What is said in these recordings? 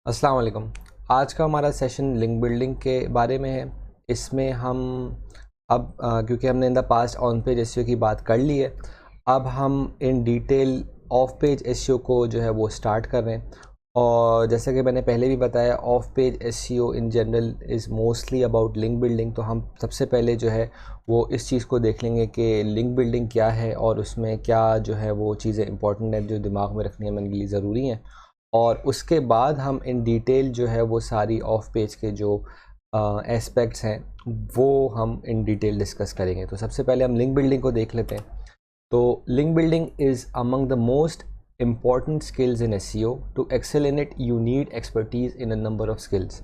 अस्सलाम वालेकुम। आज का हमारा सेशन लिंक बिल्डिंग के बारे में है। इसमें हम अब क्योंकि हमने in the past on page SEO की बात कर ली है, अब हम in detail of page SEO को जो है वो स्टार्ट कर रहे हैं। और जैसे कि मैंने पहले भी बताया, of page SEO in general is mostly about link building. तो हम सबसे पहले जो है वो इस चीज़ को देख लेंगे कि लिंक बिल्डिंग क्या है और उसमें क्या जो है वो चीज़ें इंपॉर्टेंट हैं जो दिमाग में रखनी हमारे लिए ज़रूरी हैं। और उसके बाद हम इन डिटेल जो है वो सारी ऑफ पेज के जो एस्पेक्ट्स हैं वो हम इन डिटेल डिस्कस करेंगे। तो सबसे पहले हम लिंक बिल्डिंग को देख लेते हैं। तो link building is among the most important skills in SEO. To excel in it, you need expertise in a number of skills.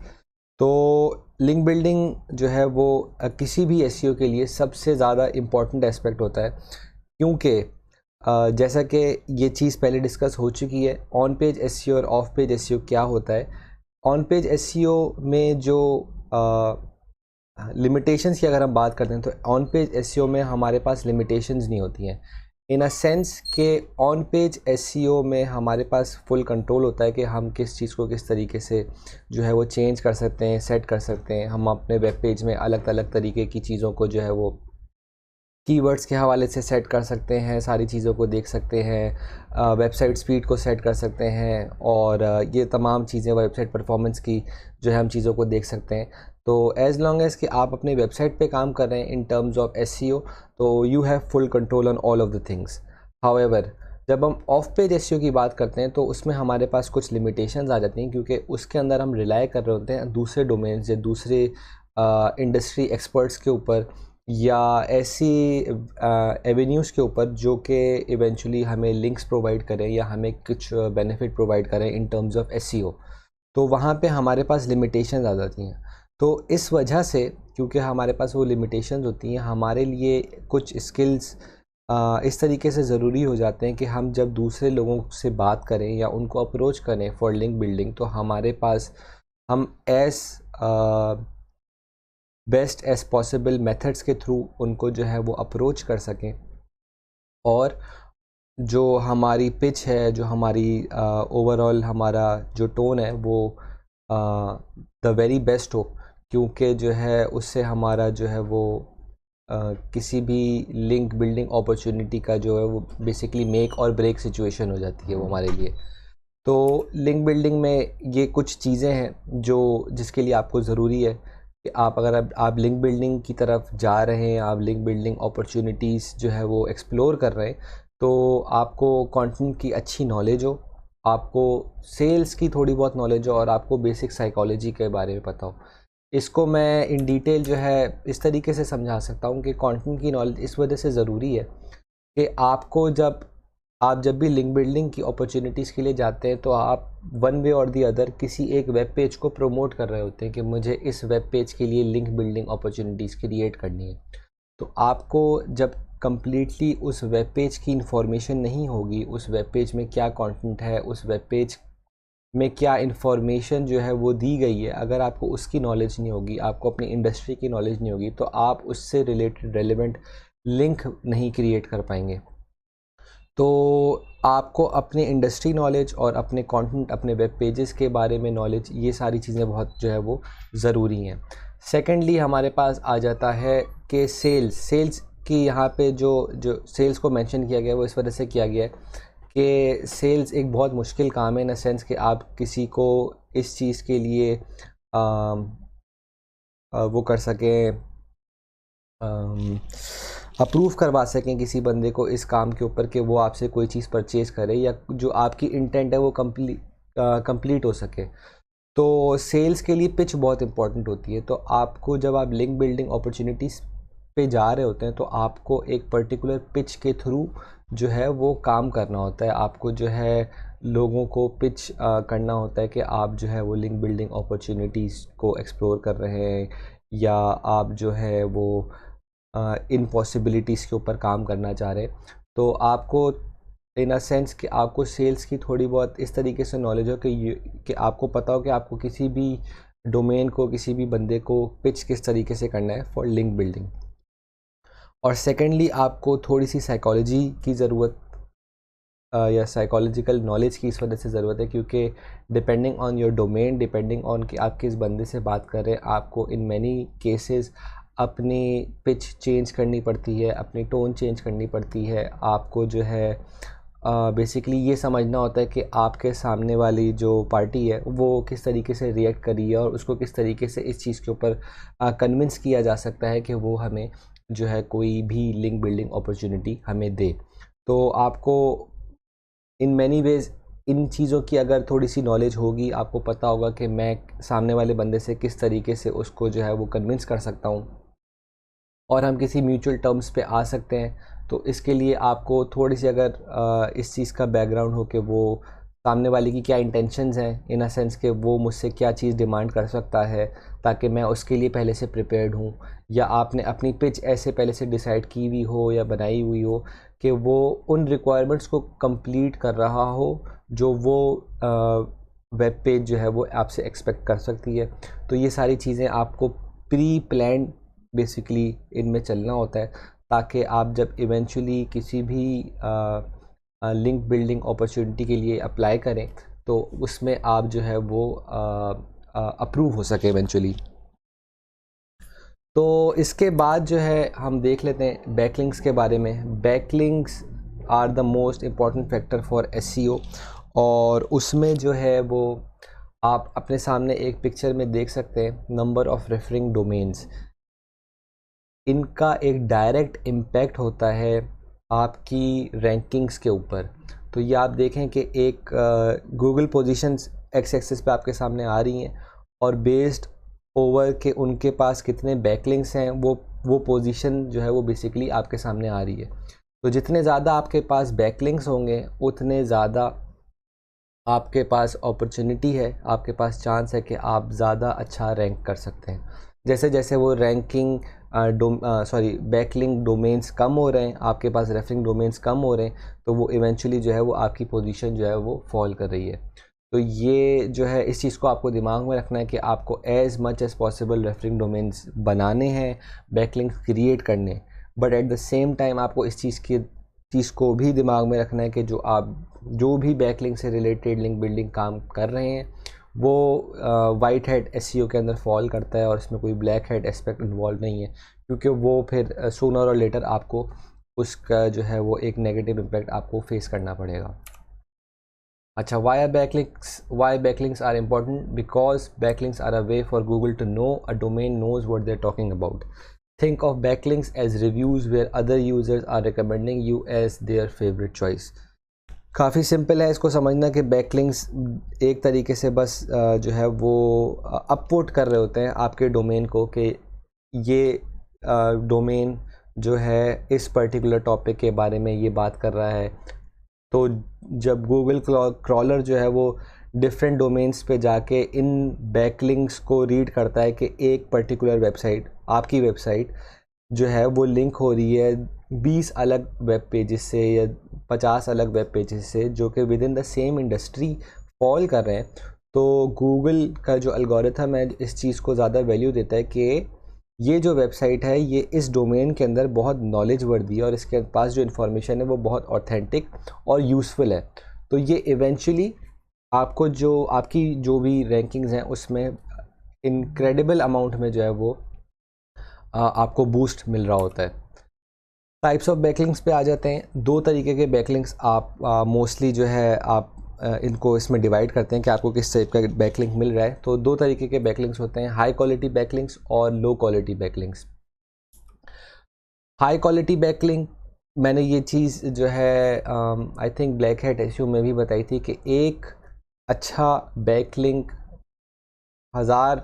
तो लिंक बिल्डिंग जो है वो किसी भी SEO के लिए सबसे ज़्यादा इम्पॉर्टेंट एस्पेक्ट होता है, क्योंकि जैसा कि ये चीज़ पहले डिस्कस हो चुकी है, ऑन पेज SEO और ऑफ पेज SEO क्या होता है। ऑन पेज SEO में जो लिमिटेशंस की अगर हम बात करते हैं तो ऑन पेज SEO में हमारे पास लिमिटेशंस नहीं होती हैं, इन अ सेंस के ऑन पेज SEO में हमारे पास फुल कंट्रोल होता है कि हम किस चीज़ को किस तरीके से जो है वो चेंज कर सकते हैं, सेट कर सकते हैं। हम अपने वेब पेज में अलग अलग तरीके की चीज़ों को जो है वो कीवर्ड्स के हवाले से सेट कर सकते हैं, सारी चीज़ों को देख सकते हैं, वेबसाइट स्पीड को सेट कर सकते हैं और ये तमाम चीज़ें वेबसाइट परफॉर्मेंस की जो है हम चीज़ों को देख सकते हैं। तो एज़ लॉन्ग एज़ कि आप अपनी वेबसाइट पे काम कर रहे हैं इन टर्म्स ऑफ SEO, तो you have full control on all of the things. However, जब हम ऑफ पेज SEO की बात करते हैं तो उसमें हमारे पास कुछ लिमिटेशंस आ जाती हैं, क्योंकि उसके अंदर हम रिलाई कर रहे होते हैं दूसरे डोमेन्स या दूसरे इंडस्ट्री एक्सपर्ट्स के ऊपर या ऐसी एवेन्यूज़ के ऊपर जो कि इवेंचुअली हमें लिंक्स प्रोवाइड करें या हमें कुछ बेनिफिट प्रोवाइड करें इन टर्म्स ऑफ SEO। तो वहाँ पे हमारे पास लिमिटेशंस आ जाती हैं। तो इस वजह से, क्योंकि हमारे पास वो लिमिटेशंस होती हैं, हमारे लिए कुछ स्किल्स इस तरीके से ज़रूरी हो जाते हैं कि हम जब दूसरे लोगों से बात करें या उनको अप्रोच करें फॉर लिंक बिल्डिंग, तो हमारे पास हम बेस्ट एज पॉसिबल मेथड्स के थ्रू उनको जो है वो अप्रोच कर सकें और जो हमारी पिच है, जो हमारी ओवरऑल हमारा जो टोन है वो द वेरी बेस्ट हो, क्योंकि जो है उससे हमारा जो है वो किसी भी लिंक बिल्डिंग अपॉर्चुनिटी का जो है वो बेसिकली मेक और ब्रेक सिचुएशन हो जाती है वो हमारे लिए। तो लिंक बिल्डिंग में ये कुछ चीज़ें हैं जो जिसके लिए आपको ज़रूरी है कि अगर आप लिंक बिल्डिंग की तरफ जा रहे हैं, आप लिंक बिल्डिंग अपॉर्चुनिटीज़ जो है वो एक्सप्लोर कर रहे हैं, तो आपको कंटेंट की अच्छी नॉलेज हो, आपको सेल्स की थोड़ी बहुत नॉलेज हो और आपको बेसिक साइकोलॉजी के बारे में पता हो। इसको मैं इन डिटेल जो है इस तरीके से समझा सकता हूँ कि कंटेंट की नॉलेज इस वजह से ज़रूरी है कि आप जब भी लिंक बिल्डिंग की अपॉर्चुनिटीज़ के लिए जाते हैं तो आप वन वे और दी अदर किसी एक वेब पेज को प्रमोट कर रहे होते हैं कि मुझे इस वेब पेज के लिए लिंक बिल्डिंग अपॉर्चुनिटीज़ क्रिएट करनी है। तो आपको जब कम्प्लीटली उस वेब पेज की इंफॉर्मेशन नहीं होगी, उस वेब पेज में क्या कंटेंट है, उस वेब पेज में क्या इन्फॉर्मेशन जो है वो दी गई है, अगर आपको उसकी नॉलेज नहीं होगी, आपको अपनी इंडस्ट्री की नॉलेज नहीं होगी, तो आप उससे रिलेटेड रेलेवेंट लिंक नहीं क्रिएट कर पाएंगे। तो आपको अपने इंडस्ट्री नॉलेज और अपने कंटेंट, अपने वेब पेजेस के बारे में नॉलेज, ये सारी चीज़ें बहुत जो है वो ज़रूरी हैं। सेकेंडली हमारे पास आ जाता है कि सेल्स की यहाँ पे जो जो सेल्स को मेंशन किया गया वो इस वजह से किया गया है कि सेल्स एक बहुत मुश्किल काम है, इन अ सेंस कि आप किसी को इस चीज़ के लिए वो कर सकें, अप्रूव करवा सकें किसी बंदे को इस काम के ऊपर कि वो आपसे कोई चीज़ परचेज़ करे या जो आपकी इंटेंट है वो कंप्लीट हो सके। तो सेल्स के लिए पिच बहुत इंपॉर्टेंट होती है। तो आपको जब आप लिंक बिल्डिंग अपॉर्चुनिटीज़ पे जा रहे होते हैं तो आपको एक पर्टिकुलर पिच के थ्रू जो है वो काम करना होता है। आपको जो है लोगों को पिच करना होता है कि आप जो है वो लिंक बिल्डिंग अपॉर्चुनिटीज़ को एक्सप्लोर कर रहे हैं या आप जो है वो इन पॉसिबिलिटीज़ के ऊपर काम करना चाह रहे हैं। तो आपको इन अ सेंस कि आपको सेल्स की थोड़ी बहुत इस तरीके से नॉलेज हो कि आपको पता हो कि आपको किसी भी डोमेन को, किसी भी बंदे को पिच किस तरीके से करना है फॉर लिंक बिल्डिंग। और सेकेंडली आपको थोड़ी सी साइकोलॉजी की ज़रूरत या साइकोलॉजिकल नॉलेज की इस वजह से ज़रूरत है, क्योंकि depending on your domain, depending on कि आप किस बंदे से बात कर रहे हैं, आपको इन मैनी केसेस अपनी पिच चेंज करनी पड़ती है, अपनी टोन चेंज करनी पड़ती है। आपको जो है बेसिकली ये समझना होता है कि आपके सामने वाली जो पार्टी है वो किस तरीके से रिएक्ट कर रही है और उसको किस तरीके से इस चीज़ के ऊपर कन्विंस किया जा सकता है कि वो हमें जो है कोई भी लिंक बिल्डिंग अपॉर्चुनिटी हमें दे। तो आपको इन मैनी वेज़ इन चीज़ों की अगर थोड़ी सी नॉलेज होगी, आपको पता होगा कि मैं सामने वाले बंदे से किस तरीके से उसको जो है वो कन्विंस कर सकता हूँ और हम किसी म्यूचुअल टर्म्स पे आ सकते हैं। तो इसके लिए आपको थोड़ी सी अगर इस चीज़ का बैकग्राउंड हो कि वो सामने वाले की क्या इंटेंशंस हैं, इन अ सेंस कि वो मुझसे क्या चीज़ डिमांड कर सकता है, ताकि मैं उसके लिए पहले से प्रिपेयर्ड हूँ, या आपने अपनी पिच ऐसे पहले से डिसाइड की हुई हो या बनाई हुई हो कि वो उन रिक्वायरमेंट्स को कंप्लीट कर रहा हो जो वो वेब पेज जो है वो आपसे एक्सपेक्ट कर सकती है। तो ये सारी चीज़ें आपको प्री प्लान बेसिकली इनमें चलना होता है, ताकि आप जब इवेंचुअली किसी भी लिंक बिल्डिंग अपॉर्चुनिटी के लिए अप्लाई करें तो उसमें आप जो है वो अप्रूव हो सके इवेंचुअली। तो इसके बाद जो है हम देख लेते हैं बैकलिंक्स के बारे में। Backlinks are the most important factor for SEO, और उसमें जो है वो आप अपने सामने एक पिक्चर में देख सकते हैं नंबर ऑफ़ रेफरिंग डोमेन्स। इनका एक डायरेक्ट इम्पैक्ट होता है आपकी रैंकिंग्स के ऊपर। तो ये आप देखें कि एक गूगल पोजीशंस एक्स एक्सिस पे आपके सामने आ रही हैं, और बेस्ड ओवर के उनके पास कितने बैकलिंक्स हैं वो पोजीशन जो है वो बेसिकली आपके सामने आ रही है। तो जितने ज़्यादा आपके पास बैकलिंक्स होंगे उतने ज़्यादा आपके पास अपॉर्चुनिटी है, आपके पास चांस है कि आप ज़्यादा अच्छा रैंक कर सकते हैं। जैसे जैसे वो रैंकिंग बैकलिंक डोमेन्स कम हो रहे हैं, आपके पास रेफरिंग डोमेन्स कम हो रहे हैं, तो वो इवेंचुअली जो है वो आपकी पोजीशन जो है वो फॉल कर रही है। तो ये जो है इस चीज़ को आपको दिमाग में रखना है कि आपको as much as possible referring domains बनाने हैं, बैकलिंक्स क्रिएट करने, but at the same time आपको इस चीज़ को भी दिमाग में रखना है कि जो भी बैकलिंक से रिलेटेड लिंक बिल्डिंग काम कर रहे हैं वो वाइट हैट एसईओ के अंदर फॉल करता है, और इसमें कोई ब्लैक हैट एस्पेक्ट इन्वॉल्व नहीं है, क्योंकि वो फिर सूनर और लेटर आपको उसका जो है वो एक नेगेटिव इम्पैक्ट आपको फेस करना पड़ेगा। अच्छा, why backlinks are important? Because backlinks are a way for Google to know a domain knows what they are talking about. Think of backlinks as reviews where other users are recommending you as their favorite choice. काफ़ी simple है इसको समझना कि backlinks एक तरीके से बस जो है वो अपवोट कर रहे होते हैं आपके डोमेन को, कि ये डोमेन जो है इस पर्टिकुलर टॉपिक के बारे में ये बात कर रहा है। तो जब गूगल क्रॉलर जो है वो डिफरेंट डोमेन्स पे जाके इन बैकलिंक्स को रीड करता है कि एक पर्टिकुलर वेबसाइट, आपकी वेबसाइट जो है वो लिंक हो रही है 20 अलग वेब पेजेस से या 50 अलग वेब पेजेस से जो कि with in the same industry fall कर रहे हैं। तो गूगल का जो एल्गोरिथम है इस चीज़ को ज़्यादा वैल्यू देता है कि ये जो वेबसाइट है ये इस डोमेन के अंदर बहुत नॉलेज वर्दी है और इसके पास जो इन्फॉर्मेशन है वो बहुत ऑथेंटिक और यूज़फुल है। तो ये इवेंचुअली आपको आपकी जो भी रैंकिंग्स हैं उसमें इनक्रेडिबल अमाउंट में जो है वो आपको बूस्ट मिल रहा होता है। टाइप्स ऑफ बैकलिंक्स पे आ जाते हैं। दो तरीके के बैकलिंक्स आप मोस्टली जो है आप इनको इसमें डिवाइड करते हैं कि आपको किस टाइप का बैकलिंक मिल रहा है। तो दो तरीके के बैकलिंक्स होते हैं, हाई क्वालिटी बैकलिंक्स और low quality backlinks. High quality backlink, मैंने ये चीज़ जो है I think black hat SEO में भी बताई थी कि एक अच्छा बैकलिंक 1000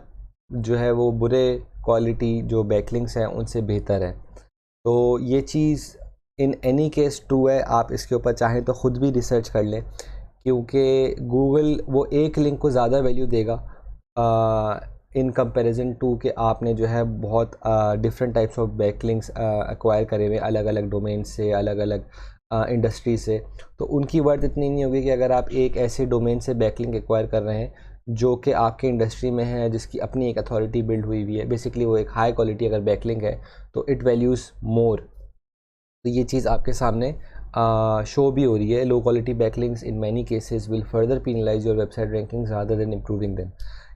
जो है वो बुरे क्वालिटी जो बैकलिंक्स हैं उनसे बेहतर है। तो ये चीज़ इन एनी केस ट्रू है, आप इसके ऊपर चाहें तो ख़ुद भी रिसर्च कर लें, क्योंकि गूगल वो एक लिंक को ज़्यादा वैल्यू देगा इन कंपैरिजन टू कि आपने जो है बहुत different types of backlinks acquire करे हुए अलग अलग डोमेन से, अलग अलग इंडस्ट्री से। तो उनकी वर्थ इतनी नहीं होगी कि अगर आप एक ऐसे डोमेन से बैकलिंक एक्वायर कर रहे हैं जो कि आपके इंडस्ट्री में है, जिसकी अपनी एक अथॉरिटी बिल्ड हुई हुई है, बेसिकली वो एक हाई क्वालिटी अगर बैकलिंक है तो इट वैल्यूज़ मोर। तो ये चीज़ आपके सामने शो भी हो रही है। Low quality backlinks in many cases will further penalise your website rankings rather than improving them.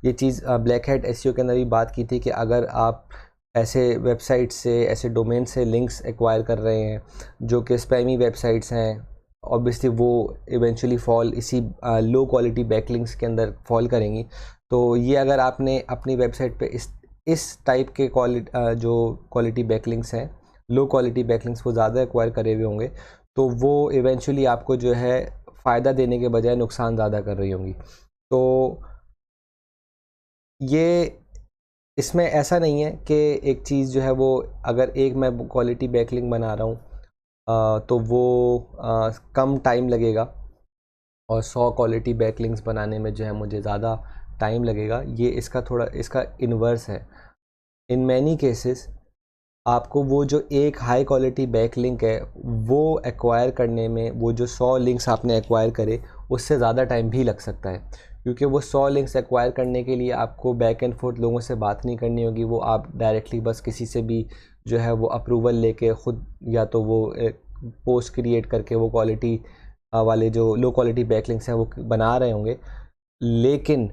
ये चीज़ ब्लैक हैट एसईओ के अंदर भी बात की थी कि अगर आप ऐसे वेबसाइट से, ऐसे डोमेन से लिंक्स एक्वायर कर रहे हैं जो कि स्पैमी वेबसाइट्स हैं, ऑब्वियसली वो इवेंचुअली फॉल इसी लो क्वालिटी बैकलिंक्स के अंदर फॉल करेंगी। तो ये अगर आपने अपनी वेबसाइट पे इस टाइप के जो क्वालिटी बैकलिंक्स हैं, लो क्वालिटी बैकलिंक्स वो ज़्यादा एक्वायर करे हुए होंगे, तो वो इवेंचुअली आपको जो है फ़ायदा देने के बजाय नुकसान ज़्यादा कर रही होंगी। तो ये इसमें ऐसा नहीं है कि एक चीज़ जो है वो, अगर एक मैं क्वालिटी बैकलिंक बना रहा हूँ तो वो कम टाइम लगेगा और 100 क्वालिटी बैकलिंक्स बनाने में जो है मुझे ज़्यादा टाइम लगेगा। ये इसका इन्वर्स है। इन मैनी केसेस आपको वो जो एक हाई क्वालिटी बैकलिंक है वो एक्वायर करने में, वो जो 100 लिंक्स आपने एक्वायर करे उससे ज़्यादा टाइम भी लग सकता है, क्योंकि वो 100 लिंक्स एक्वायर करने के लिए आपको बैक एंड फोर्थ लोगों से बात नहीं करनी होगी। वो आप डायरेक्टली बस किसी से भी जो है वो अप्रूवल लेके ख़ुद, या तो वो पोस्ट क्रिएट करके वो क्वालिटी वाले जो लो क्वालिटी बैकलिंक्स हैं वो बना रहे होंगे। लेकिन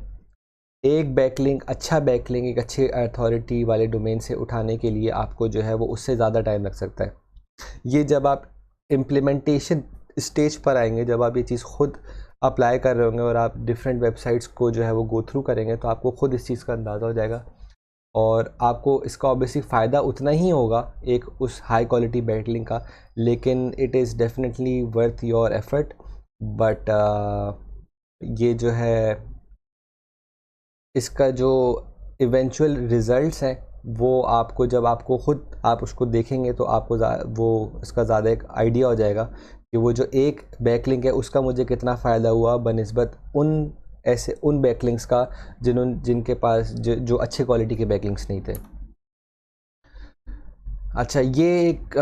एक बैकलिंक, अच्छा बैकलिंक एक अच्छे अथॉरिटी वाले डोमेन से उठाने के लिए आपको जो है वो उससे ज़्यादा टाइम लग सकता है। ये जब आप इम्प्लीमेंटेशन स्टेज पर आएंगे, जब आप ये चीज़ खुद अप्लाई कर रहे होंगे और आप डिफरेंट वेबसाइट्स को जो है वो गो थ्रू करेंगे, तो आपको खुद इस चीज़ का अंदाज़ा हो जाएगा और आपको इसका ऑब्वियसली फ़ायदा उतना ही होगा एक उस हाई क्वालिटी बैकलिंक का, लेकिन it is definitely worth your effort. But ये जो है इसका जो इवेंचुअल रिज़ल्ट्स हैं वो आपको, जब आपको ख़ुद आप उसको देखेंगे तो आपको वो इसका ज़्यादा एक आइडिया हो जाएगा कि वो जो एक बैकलिंक है उसका मुझे कितना फ़ायदा हुआ बनिस्बत उन बैकलिंक्स का जिनके पास जो अच्छे क्वालिटी के बैकलिंक्स नहीं थे। अच्छा, ये एक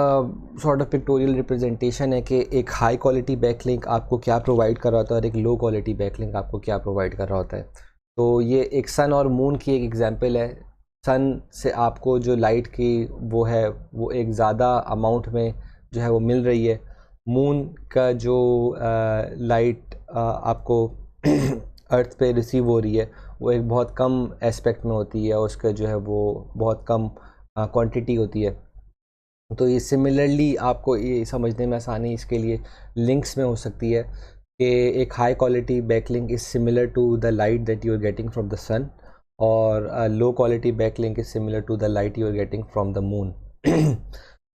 सॉर्ट ऑफ पिक्टोरियल रिप्रेजेंटेशन है कि एक हाई क्वालिटी बैकलिंक आपको क्या प्रोवाइड कर रहा होता है और एक लो क्वालिटी बैकलिंक आपको क्या प्रोवाइड कर रहा होता है। तो ये एक सन और मून की एक एग्जांपल है। सन से आपको जो लाइट की वो है वो एक ज़्यादा अमाउंट में जो है वो मिल रही है। मून का जो लाइट आपको अर्थ पे रिसीव हो रही है वो एक बहुत कम एस्पेक्ट में होती है, उसका जो है वो बहुत कम क्वांटिटी होती है। तो ये सिमिलरली आपको ये समझने में आसानी इसके लिए लिंक्स में हो सकती है कि एक high quality backlink is similar to the light that you are getting from the sun, और low quality backlink is similar to the light you are getting from the moon.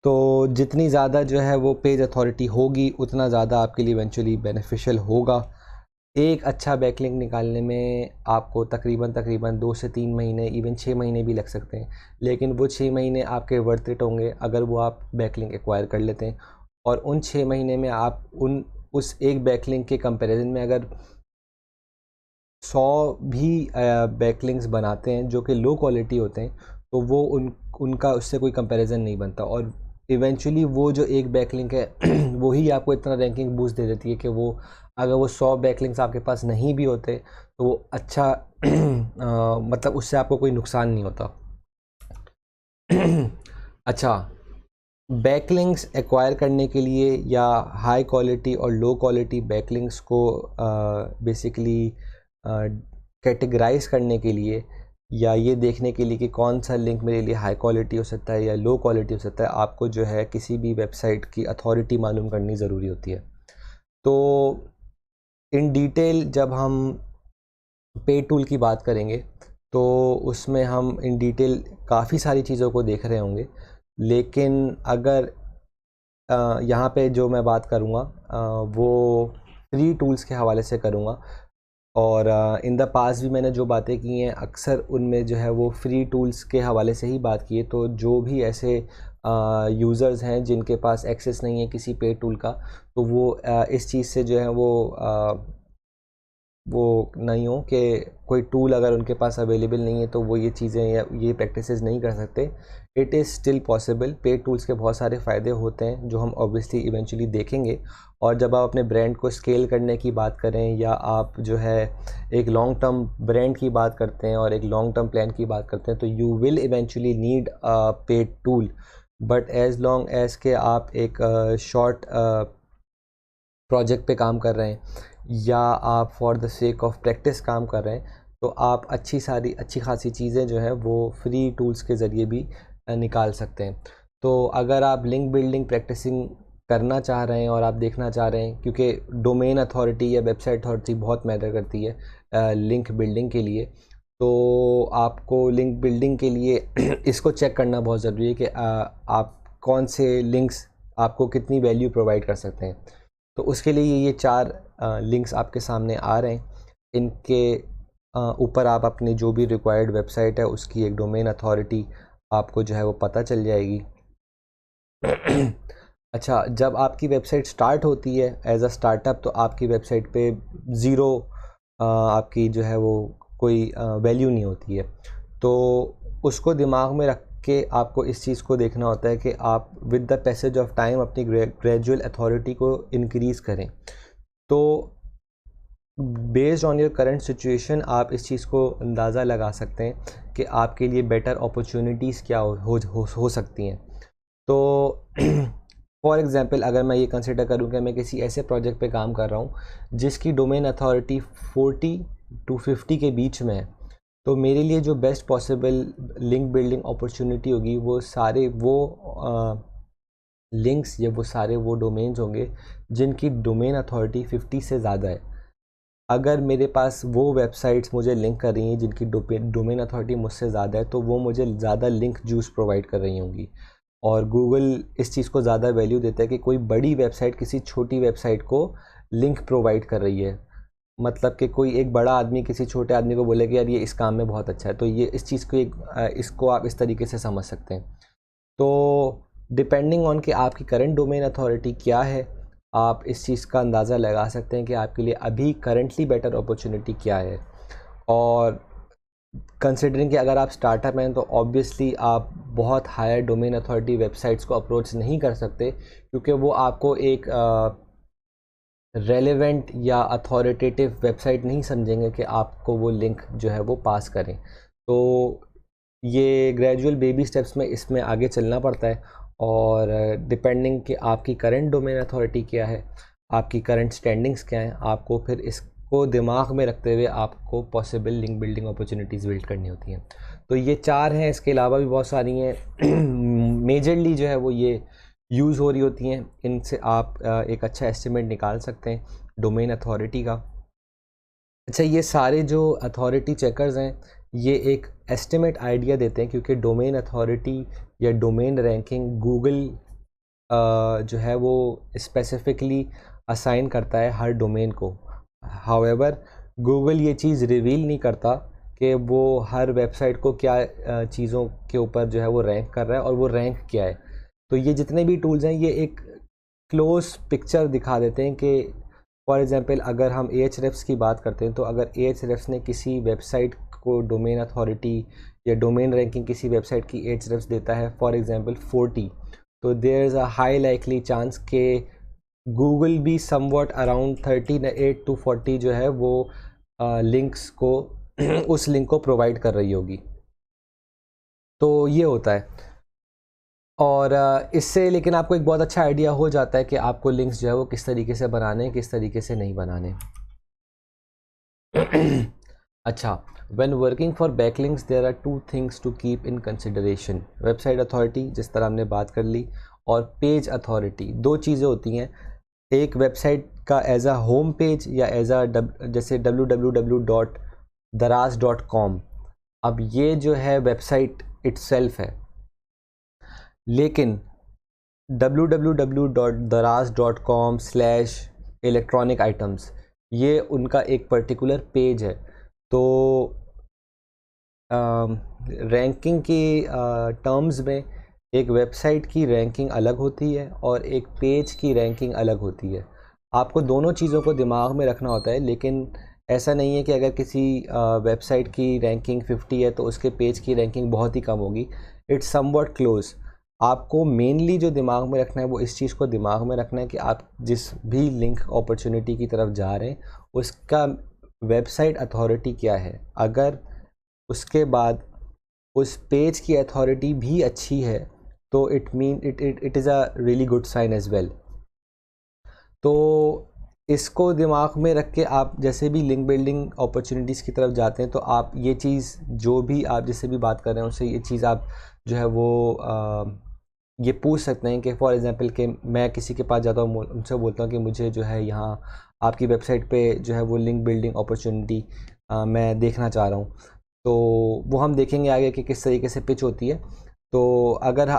तो जितनी ज़्यादा जो है वो पेज अथॉरिटी होगी उतना ज़्यादा आपके लिए इवेंचुअली बेनिफिशियल होगा। एक अच्छा बैकलिंक निकालने में आपको तकरीबन 2 से 3 महीने, इवन 6 महीने भी लग सकते हैं, लेकिन वो 6 महीने आपके वर्थ इट होंगे अगर वो आप बैकलिंक एक्वायर कर लेते हैं। और उन 6 महीने में आप उस एक बैकलिंक के कंपैरिजन में अगर 100 भी बैकलिंक्स बनाते हैं जो कि लो क्वालिटी होते हैं, तो वो उनका उससे कोई कंपैरिजन नहीं बनता। और इवेंचुअली वो जो एक बैकलिंक है वही आपको इतना रैंकिंग बूस्ट दे देती है कि वो, अगर वो 100 बैकलिंक्स आपके पास नहीं भी होते तो वो अच्छा मतलब उससे आपको कोई नुकसान नहीं होता। अच्छा, बैकलिंक्स एक्वायर करने के लिए या हाई क्वालिटी और लो क्वालिटी बैकलिंक्स को बेसिकली कैटेगराइज करने के लिए, या ये देखने के लिए कि कौन सा लिंक मेरे लिए हाई क्वालिटी हो सकता है या लो क्वालिटी हो सकता है, आपको जो है किसी भी वेबसाइट की अथॉरिटी मालूम करनी ज़रूरी होती है। तो इन डिटेल जब हम पेड टूल की बात करेंगे तो उसमें हम इन डिटेल काफ़ी सारी चीज़ों को देख रहे होंगे, लेकिन अगर यहाँ पे जो मैं बात करूँगा वो फ्री टूल्स के हवाले से करूँगा। और इन द पास्ट भी मैंने जो बातें की हैं अक्सर उनमें जो है वो फ्री टूल्स के हवाले से ही बात की है। तो जो भी ऐसे यूज़र्स हैं जिनके पास एक्सेस नहीं है किसी पेड टूल का, तो वो इस चीज़ से जो है वो नहीं हो कि कोई टूल अगर उनके पास अवेलेबल नहीं है तो वो ये चीज़ें या ये प्रैक्टिसेस नहीं कर सकते। It is still possible. Paid tools के बहुत सारे फ़ायदे होते हैं जो हम ऑब्वियसली इवेंचुअली देखेंगे। और जब आप अपने ब्रांड को स्केल करने की बात करें या आप जो है एक लॉन्ग टर्म ब्रांड की बात करते हैं और एक लॉन्ग टर्म प्लान की बात करते हैं, तो you will eventually need a paid tool. But as long as के आप एक शॉर्ट प्रोजेक्ट पे काम कर रहे हैं या आप for the sake of practice काम कर रहे हैं, तो आप अच्छी खासी चीज़ें जो है वो फ्री टूल्स के ज़रिए भी निकाल सकते हैं। तो अगर आप लिंक बिल्डिंग प्रैक्टिसिंग करना चाह रहे हैं और आप देखना चाह रहे हैं, क्योंकि डोमेन अथॉरिटी या वेबसाइट अथॉरिटी बहुत मैटर करती है लिंक बिल्डिंग के लिए, तो आपको लिंक बिल्डिंग के लिए इसको चेक करना बहुत ज़रूरी है कि आप कौन से लिंक्स आपको कितनी वैल्यू प्रोवाइड कर सकते हैं। तो उसके लिए ये 4 लिंक्स आपके सामने आ रहे हैं। इनके ऊपर आप अपनी जो भी रिक्वायर्ड वेबसाइट है उसकी एक डोमेन अथॉरिटी आपको जो है वो पता चल जाएगी। अच्छा, जब आपकी वेबसाइट स्टार्ट होती है एज अ स्टार्टअप, तो आपकी वेबसाइट पे ज़ीरो आपकी जो है वो कोई वैल्यू नहीं होती है। तो उसको दिमाग में रख के आपको इस चीज़ को देखना होता है कि आप with the passage of time अपनी ग्रेजुअल अथॉरिटी को इंक्रीज़ करें। तो based on your current situation आप इस चीज़ को अंदाज़ा लगा सकते हैं कि आपके लिए बेटर अपॉर्चुनिटीज़ क्या हो सकती हैं। तो फॉर एग्ज़ाम्पल, अगर मैं ये कंसिडर करूँ कि मैं किसी ऐसे प्रोजेक्ट पे काम कर रहा हूँ जिसकी डोमेन अथॉरिटी 40 to 50 के बीच में है, तो मेरे लिए जो best possible link building opportunity होगी वो सारे वो लिंक्स या वो सारे वो डोमेन्स होंगे जिनकी डोमेन अथॉरिटी 50 से ज़्यादा है। अगर मेरे पास वो वेबसाइट्स मुझे लिंक कर रही हैं जिनकी डोमेन अथॉरिटी मुझसे ज़्यादा है, तो वो मुझे ज़्यादा लिंक जूस प्रोवाइड कर रही होंगी। और गूगल इस चीज़ को ज़्यादा वैल्यू देता है कि कोई बड़ी वेबसाइट किसी छोटी वेबसाइट को लिंक प्रोवाइड कर रही है। मतलब कि कोई एक बड़ा आदमी किसी छोटे आदमी को बोले कि यार ये इस काम में बहुत अच्छा है, तो ये इस चीज़ को इसको आप इस तरीके से समझ सकते हैं। तो डिपेंडिंग ऑन कि आपकी करंट डोमेन अथॉरिटी क्या है, आप इस चीज़ का अंदाज़ा लगा सकते हैं कि आपके लिए अभी करंटली बेटर अपॉर्चुनिटी क्या है। और कंसिडरिंग कि अगर आप स्टार्टअप हैं तो ऑब्वियसली आप बहुत हायर डोमेन अथॉरिटी वेबसाइट्स को अप्रोच नहीं कर सकते, क्योंकि वो आपको एक रेलेवेंट या अथॉरिटेटिव वेबसाइट नहीं समझेंगे कि आपको वो लिंक जो है वो पास करें। तो ये ग्रेजुअल बेबी स्टेप्स में इसमें आगे चलना पड़ता है। और डिपेंडिंग कि आपकी करंट डोमेन अथॉरिटी क्या है, आपकी करंट स्टैंडिंग्स क्या हैं, आपको फिर इसको दिमाग में रखते हुए आपको possible link building opportunities build करनी होती हैं। तो ये 4 हैं, इसके अलावा भी बहुत सारी हैं। मेजरली जो है वो ये यूज़ हो रही होती हैं। इनसे आप एक अच्छा एस्टिमेट निकाल सकते हैं डोमेन अथॉरिटी का। अच्छा, ये सारे जो अथॉरिटी चेकर्स हैं ये एक एस्टिमेट आइडिया देते हैं, क्योंकि डोमेन अथॉरिटी या डोमेन रैंकिंग गूगल जो है वो स्पेसिफिकली असाइन करता है हर डोमेन को। हाउएवर गूगल ये चीज़ रिवील नहीं करता कि वो हर वेबसाइट को क्या चीज़ों के ऊपर जो है वो रैंक कर रहा है और वो रैंक क्या है। तो ये जितने भी टूल्स हैं ये एक क्लोज पिक्चर दिखा देते हैं कि फॉर एग्ज़ाम्पल अगर हम Ahrefs की बात करते हैं, तो अगर Ahrefs ने किसी वेबसाइट को डोमेन अथॉरिटी या डोमेन रैंकिंग किसी वेबसाइट की Ahrefs देता है फॉर एग्ज़ाम्पल 40, तो there is a high likely chance के गूगल भी समवॉट अराउंड 38 to 40 जो है वो लिंक्स को उस लिंक को प्रोवाइड कर रही होगी। तो ये होता है। और इससे लेकिन आपको एक बहुत अच्छा आइडिया हो जाता है कि आपको लिंक्स जो है वो किस तरीके से बनाने हैं, किस तरीके से नहीं बनाने। अच्छा, when working for backlinks there are 2 things to keep in consideration. Website authority जिस तरह हमने बात कर ली, और पेज अथॉरिटी। 2 चीज़ें होती हैं, एक वेबसाइट का एज अ होम पेज या एज अ जैसे www.daraz.com। अब ये जो है वेबसाइट इटसेल्फ है, लेकिन www.daraz.com/electronic items ये उनका एक पर्टिकुलर पेज है। तो रैंकिंग की टर्म्स में एक वेबसाइट की रैंकिंग अलग होती है और एक पेज की रैंकिंग अलग होती है। आपको दोनों चीज़ों को दिमाग में रखना होता है, लेकिन ऐसा नहीं है कि अगर किसी वेबसाइट की रैंकिंग 50 है तो उसके पेज की रैंकिंग बहुत ही कम होगी। It's somewhat close. आपको मेनली जो दिमाग में रखना है वो इस चीज़ को दिमाग में रखना है कि आप जिस भी लिंक अपॉर्चुनिटी की तरफ जा रहे हैं उसका वेबसाइट अथॉरिटी क्या है। अगर उसके बाद उस पेज की अथॉरिटी भी अच्छी है तो it is a really good sign as well. तो इसको दिमाग में रख के आप जैसे भी लिंक बिल्डिंग अपॉर्चुनिटीज़ की तरफ जाते हैं तो आप ये चीज़ जो भी आप जिससे भी बात कर रहे हैं उससे ये चीज़ आप जो है वो ये पूछ सकते हैं कि फॉर एग्जांपल कि मैं किसी के पास जाता हूँ, उनसे बोलता हूँ कि मुझे जो है यहाँ आपकी वेबसाइट पे जो है वो लिंक बिल्डिंग अपॉर्चुनिटी मैं देखना चाह रहा हूँ। तो वो हम देखेंगे आगे कि किस तरीके से पिच होती है। तो अगर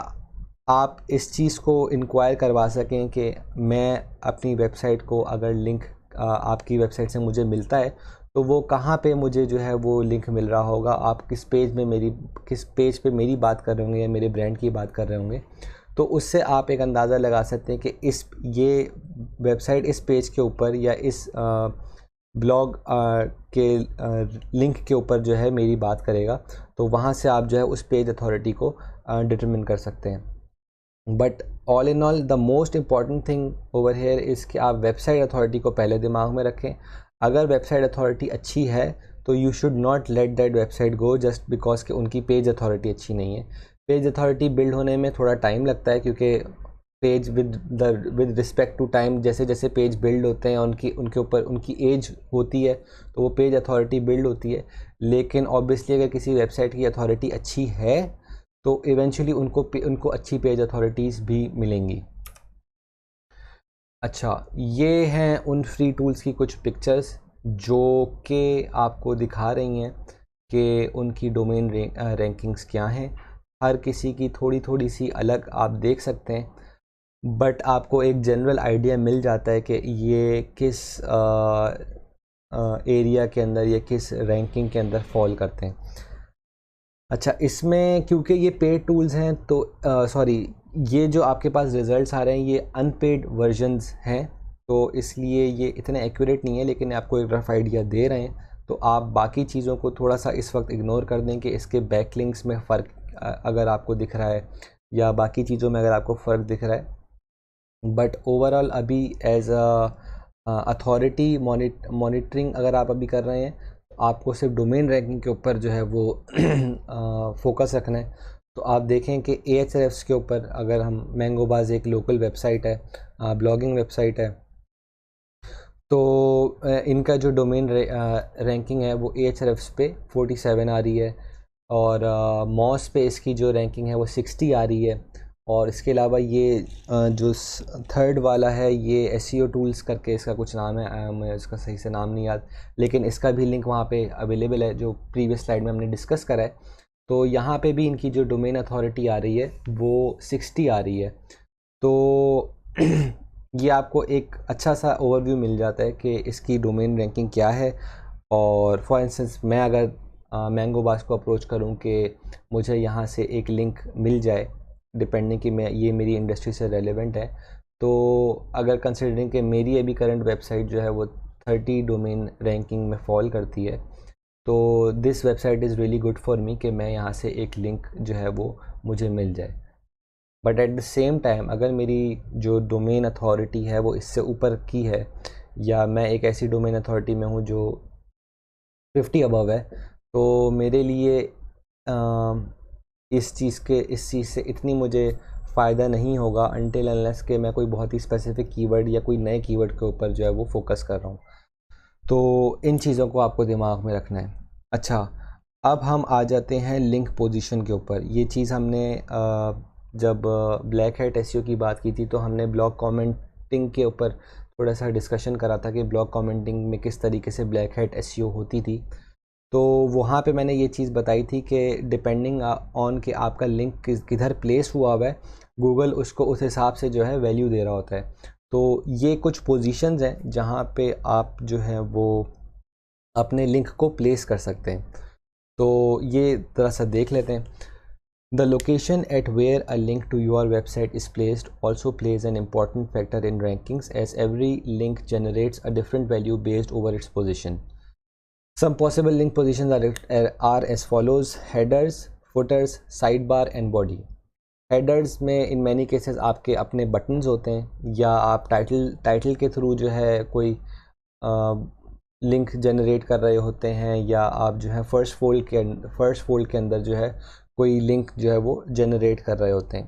आप इस चीज़ को इंक्वायर करवा सकें कि मैं अपनी वेबसाइट को अगर लिंक आपकी वेबसाइट से मुझे मिलता है तो वो कहाँ पे मुझे जो है वो लिंक मिल रहा होगा, आप किस पेज पे मेरी बात कर रहे होंगे या मेरे ब्रांड की बात कर रहे होंगे, तो उससे आप एक अंदाज़ा लगा सकते हैं कि ये वेबसाइट इस पेज के ऊपर या इस ब्लॉग के लिंक के ऊपर जो है मेरी बात करेगा। तो वहाँ से आप जो है उस पेज अथॉरिटी को डिटरमिन कर सकते हैं। But all in all the most important thing over here is कि आप वेबसाइट अथॉरिटी को पहले दिमाग में रखें। अगर वेबसाइट अथॉरिटी अच्छी है तो you should not let that website go just because कि उनकी पेज अथॉरिटी अच्छी नहीं है। पेज अथॉरिटी बिल्ड होने में थोड़ा टाइम लगता है, क्योंकि page with respect to time जैसे जैसे पेज बिल्ड होते हैं उनके ऊपर उनकी एज होती है तो वो पेज अथॉरिटी बिल्ड होती है। लेकिन ऑब्वियसली अगर किसी वेबसाइट की अथॉरिटी अच्छी है तो इवेंचुअली उनको अच्छी पेज अथॉरिटीज़ भी मिलेंगी। अच्छा, ये हैं उन फ्री टूल्स की कुछ पिक्चर्स जो कि आपको दिखा रही हैं कि उनकी डोमेन रैंकिंग्स क्या हैं। हर किसी की थोड़ी थोड़ी सी अलग आप देख सकते हैं, बट आपको एक जनरल आइडिया मिल जाता है कि ये किस एरिया के अंदर या किस रैंकिंग के अंदर फॉल करते हैं। अच्छा, इसमें क्योंकि ये पेड टूल्स हैं तो सॉरी, ये जो आपके पास रिज़ल्ट्स आ रहे हैं ये अनपेड वर्जन्स हैं, तो इसलिए ये इतने एक्यूरेट नहीं है, लेकिन आपको एक रफ़ आइडिया दे रहे हैं। तो आप बाकी चीज़ों को थोड़ा सा इस वक्त इग्नोर कर दें कि इसके बैकलिंक्स में फ़र्क अगर आपको दिख रहा है या बाकी चीज़ों में अगर आपको फ़र्क दिख रहा है। बट ओवरऑल अभी एज अथॉरिटी मॉनिटरिंग अगर आप अभी कर रहे हैं तो आपको सिर्फ डोमेन रैंकिंग के ऊपर जो है वो फोकस रखना है। तो आप देखें कि Ahrefs के ऊपर अगर हम मैंगोबाज एक लोकल वेबसाइट है, ब्लॉगिंग वेबसाइट है, तो इनका जो डोमेन रैंकिंग है वो Ahrefs पे 47 आ रही है और मॉस पे इसकी जो रैंकिंग है वो 60 आ रही है। और इसके अलावा ये जो थर्ड वाला है ये SEO टूल्स करके इसका कुछ नाम है, मैं इसका सही से नाम नहीं याद, लेकिन इसका भी लिंक वहाँ पे अवेलेबल है जो प्रीवियस स्लाइड में हमने डिस्कस करा है। तो यहाँ पे भी इनकी जो डोमेन अथॉरिटी आ रही है वो 60 आ रही है। तो ये आपको एक अच्छा सा ओवरव्यू मिल जाता है कि इसकी डोमेन रैंकिंग क्या है। और फॉर इंस्टेंस मैं अगर मैंगोबाज को अप्रोच करूं कि मुझे यहाँ से एक लिंक मिल जाए, डिपेंडिंग कि मैं ये मेरी इंडस्ट्री से रेलेवेंट है, तो अगर कंसिडरिंग कि मेरी अभी करंट वेबसाइट जो है वो 30 डोमेन रैंकिंग में फॉल करती है, तो this website is really good for me कि मैं यहाँ से एक लिंक जो है वो मुझे मिल जाए। But at the same time अगर मेरी जो डोमेन अथॉरिटी है वो इससे ऊपर की है या मैं एक ऐसी डोमेन अथॉरिटी में हूँ जो 50 अबव है, तो मेरे लिए इस चीज़ से इतनी मुझे फ़ायदा नहीं होगा अनटिल अनलेस कि मैं कोई बहुत ही स्पेसिफिक कीवर्ड या कोई नए कीवर्ड के ऊपर जो है वो फोकस कर रहा हूँ। तो इन चीज़ों को आपको दिमाग में रखना है। अच्छा, अब हम आ जाते हैं लिंक पोजीशन के ऊपर। ये चीज़ हमने जब ब्लैक हैट एसईओ की बात की थी तो हमने ब्लॉग कमेंटिंग के ऊपर थोड़ा सा डिस्कशन करा था कि ब्लॉग कमेंटिंग में किस तरीके से ब्लैक हैट एसईओ होती थी। तो वहाँ पे मैंने ये चीज़ बताई थी कि डिपेंडिंग ऑन कि आपका लिंक किधर प्लेस हुआ है, गूगल उसको उस हिसाब से जो है वैल्यू दे रहा होता है। तो ये कुछ पोजीशंस हैं जहाँ पे आप जो है वो अपने लिंक को प्लेस कर सकते हैं। तो ये थोड़ा सा देख लेते हैं। The location at where a link to your website is placed also plays an important factor in rankings, as every link generates a different value based over its position. Some possible link positions are as follows: headers, footers, sidebar and body. Headers में in many cases आपके अपने buttons होते हैं या आप title के through जो है कोई लिंक जनरेट कर रहे होते हैं या आप जो है फर्स्ट फोल्ड के अंदर जो है कोई लिंक जो है वो जनरेट कर रहे होते हैं।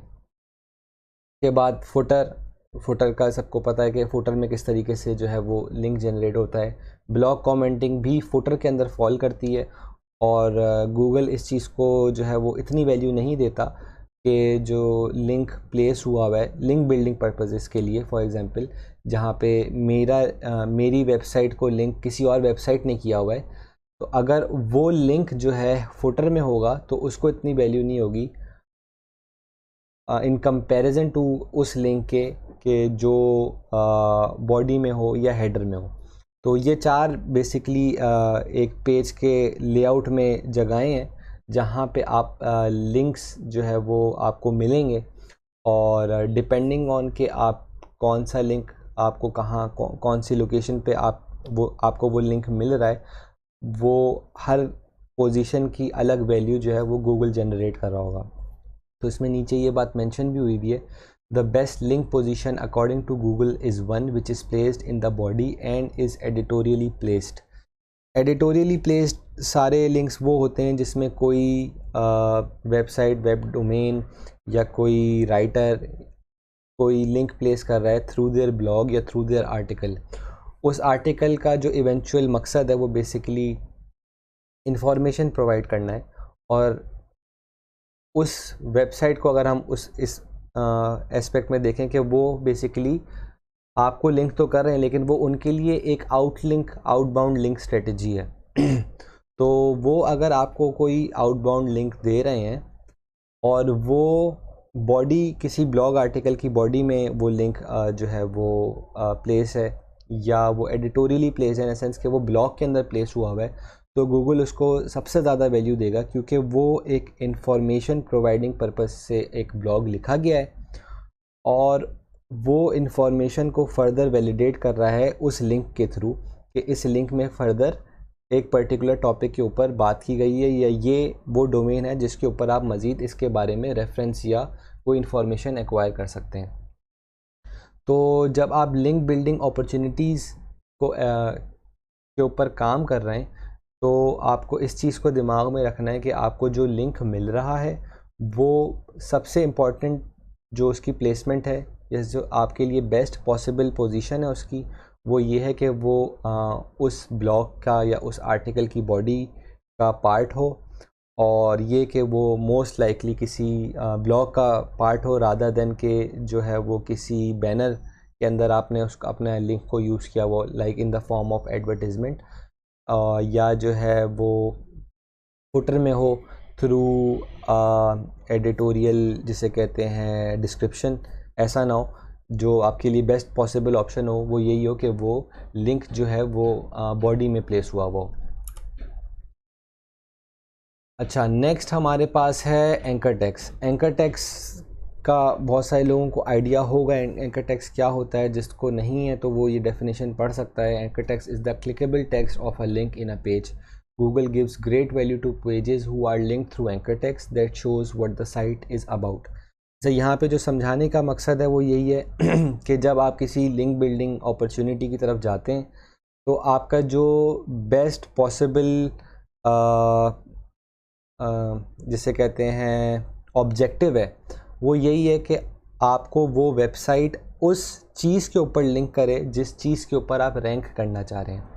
के बाद फुटर फुटर का सबको पता है कि फुटर में किस तरीके से जो है वो लिंक जनरेट होता है। ब्लॉग कमेंटिंग भी फुटर के अंदर फॉल करती है, और गूगल इस चीज़ को जो है वो इतनी वैल्यू नहीं देता कि जो लिंक प्लेस हुआ है लिंक बिल्डिंग पर्पसेस के लिए। फॉर एग्जांपल जहाँ पे मेरी वेबसाइट को लिंक किसी और वेबसाइट ने किया हुआ है, तो अगर वो लिंक जो है फुटर में होगा तो उसको इतनी वैल्यू नहीं होगी इन कंपैरिजन टू उस लिंक के जो बॉडी में हो या हेडर में हो। तो ये 4 बेसिकली एक पेज के लेआउट में जगहें हैं जहाँ पे आप लिंक्स जो है वो आपको मिलेंगे, और डिपेंडिंग ऑन के आप कौन सा लिंक आपको कहाँ कौन सी लोकेशन पे आपको वो लिंक मिल रहा है, वो हर पोजीशन की अलग वैल्यू जो है वो गूगल जनरेट कर रहा होगा। तो इसमें नीचे ये बात मेंशन भी हुई है, the best link position according to Google is one which is placed in the body and is editorially placed. Editorially placed सारे लिंक्स वो होते हैं जिसमें कोई वेबसाइट, वेब डोमेन या कोई राइटर कोई लिंक प्लेस कर रहा है थ्रू देयर ब्लॉग या थ्रू देयर आर्टिकल। उस आर्टिकल का जो इवेंचुअल मकसद है वो बेसिकली इंफॉर्मेशन प्रोवाइड करना है, और उस वेबसाइट को अगर हम इस एस्पेक्ट में देखें कि वो बेसिकली आपको लिंक तो कर रहे हैं लेकिन वो उनके लिए एक आउटबाउंड लिंक स्ट्रेटजी है। तो वो अगर आपको कोई आउटबाउंड लिंक दे रहे हैं और वो बॉडी किसी ब्लॉग आर्टिकल की बॉडी में वो लिंक जो है वो प्लेस है, या वो एडिटोरियली प्लेस है इन सेंस कि वो ब्लॉग के अंदर प्लेस हुआ है, तो गूगल उसको सबसे ज़्यादा वैल्यू देगा, क्योंकि वो एक इंफॉर्मेशन प्रोवाइडिंग पर्पस से एक ब्लॉग लिखा गया है और वो इंफॉर्मेशन को फर्दर वैलिडेट कर रहा है उस लिंक के थ्रू कि इस लिंक में फर्दर एक पर्टिकुलर टॉपिक के ऊपर बात की गई है, या ये वो डोमेन है जिसके ऊपर आप मज़ीद इसके बारे में रेफरेंस या कोई इन्फॉर्मेशन एक्वायर कर सकते हैं। तो जब आप लिंक बिल्डिंग अपॉर्चुनिटीज़ को के ऊपर काम कर रहे हैं तो आपको इस चीज़ को दिमाग में रखना है कि आपको जो लिंक मिल रहा है वो सबसे इम्पॉर्टेंट जो उसकी प्लेसमेंट है या जो आपके लिए बेस्ट पॉसिबल पोजीशन है उसकी, वो ये है कि वो उस ब्लॉग का या उस आर्टिकल की बॉडी का पार्ट हो, और ये कि वो मोस्ट लाइकली किसी ब्लॉग का पार्ट हो रादर देन के जो है वो किसी बैनर के अंदर आपने उसका अपने लिंक को यूज़ किया वो like in the form of advertisement, या जो है वो फुटर में हो थ्रू एडिटोरियल जिसे कहते हैं डिस्क्रिप्शन। ऐसा ना हो, जो आपके लिए बेस्ट पॉसिबल ऑप्शन हो वो यही हो कि वो लिंक जो है वो बॉडी में प्लेस हुआ हो। अच्छा, नेक्स्ट हमारे पास है एंकर टेक्स्ट। एंकर टेक्स्ट का बहुत सारे लोगों को आइडिया होगा एंकर टेक्स्ट क्या होता है, जिसको नहीं है तो वो ये डेफिनेशन पढ़ सकता है। Anchor text is the clickable text of a link in a page. Google gives great value to pages who are linked through anchor text that shows what the site is about। तो यहाँ पे जो समझाने का मकसद है वो यही है कि जब आप किसी लिंक बिल्डिंग अपॉर्चुनिटी की तरफ जाते हैं तो आपका जो बेस्ट पॉसिबल जिसे कहते हैं ऑब्जेक्टिव है वो यही है कि आपको वो वेबसाइट उस चीज़ के ऊपर लिंक करे जिस चीज़ के ऊपर आप रैंक करना चाह रहे हैं।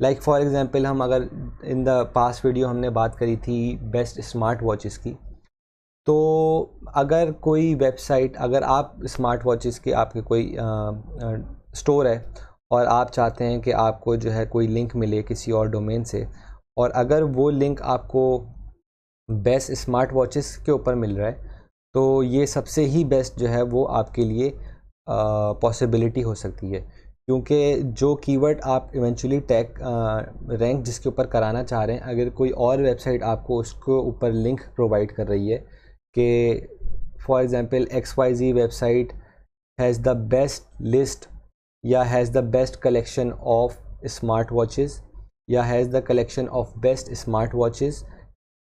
लाइक फॉर एग्ज़ाम्पल हम अगर इन द पास्ट वीडियो हमने बात करी थी बेस्ट स्मार्ट वॉचेस की, तो अगर कोई वेबसाइट, अगर आप स्मार्ट वॉचेस के आपके कोई स्टोर है और आप चाहते हैं कि आपको जो है कोई लिंक मिले किसी और डोमेन से, और अगर वो लिंक आपको बेस्ट स्मार्ट वॉचेस के ऊपर मिल रहा है तो ये सबसे ही बेस्ट जो है वो आपके लिए पॉसिबिलिटी हो सकती है, क्योंकि जो कीवर्ड आप इवेंचुअली टैग रैंक जिसके ऊपर कराना चाह रहे हैं, अगर कोई और वेबसाइट आपको उसके ऊपर लिंक प्रोवाइड कर रही है कि for example XYZ website has the best list या has the best collection of smart watches या has the collection of best smart watches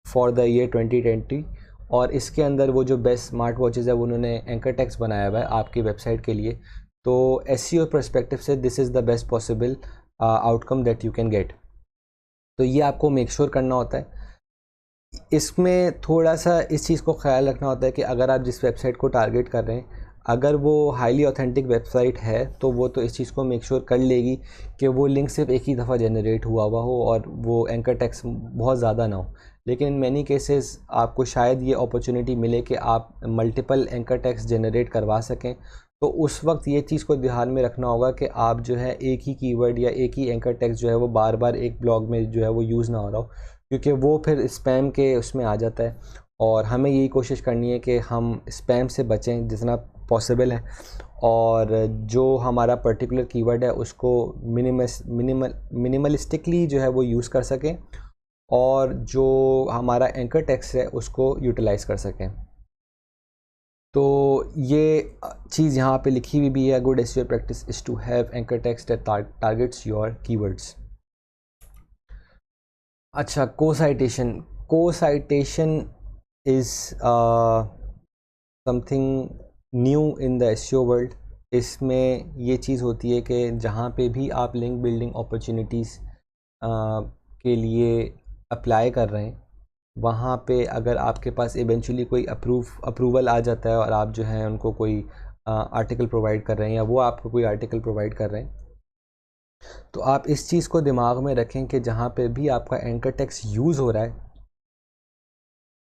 for the year 2020, और इसके अंदर वो जो बेस्ट स्मार्ट वॉचेस है वो उन्होंने एंकर टेक्स्ट बनाया हुआ है आपकी वेबसाइट के लिए, तो SEO पर्सपेक्टिव से this is the best possible outcome that you can get. तो ये आपको मेक श्योर करना होता है। इसमें थोड़ा सा इस चीज़ को ख्याल रखना होता है कि अगर आप जिस वेबसाइट को टारगेट कर रहे हैं, अगर वो हाईली ऑथेंटिक वेबसाइट है तो वो तो इस चीज़ को मेक श्योर कर लेगी कि वो लिंक सिर्फ एक ही दफ़ा जनरेट हुआ हो और वो एंकर टेक्स्ट बहुत ज़्यादा ना हो। लेकिन इन मैनी केसेस आपको शायद ये अपॉर्चुनिटी मिले कि आप मल्टीपल एंकर टेक्स्ट जनरेट करवा सकें, तो उस वक्त ये चीज़ को ध्यान में रखना होगा कि आप जो है एक ही कीवर्ड या एक ही एंकर टेक्स्ट जो है वो बार बार एक ब्लॉग में जो है वो यूज़ ना हो रहा हो, क्योंकि वो फिर स्पैम के उसमें आ जाता है। और हमें यही कोशिश करनी है कि हम स्पैम से बचें जितना पॉसिबल है, और जो हमारा पर्टिकुलर कीवर्ड है उसको मिनिमलिस्टिकली जो है वो यूज़ कर सकें, और जो हमारा एंकर टेक्स्ट है उसको यूटिलाइज़ कर सकें। तो ये चीज़ यहाँ पे लिखी हुई भी है, good SEO practice is to have anchor text that targets your keywords. अच्छा, co citation is something new in the SEO world. इसमें ये चीज़ होती है कि जहाँ पे भी आप लिंक बिल्डिंग अपॉर्चुनिटीज़ के लिए अप्लाई कर रहे हैं, वहाँ पे अगर आपके पास इवेंचुअली कोई अप्रूवल आ जाता है और आप जो है उनको कोई आर्टिकल प्रोवाइड कर रहे हैं या वो आपको कोई आर्टिकल प्रोवाइड कर रहे हैं, तो आप इस चीज़ को दिमाग में रखें कि जहाँ पे भी आपका एंकर टेक्स्ट यूज़ हो रहा है,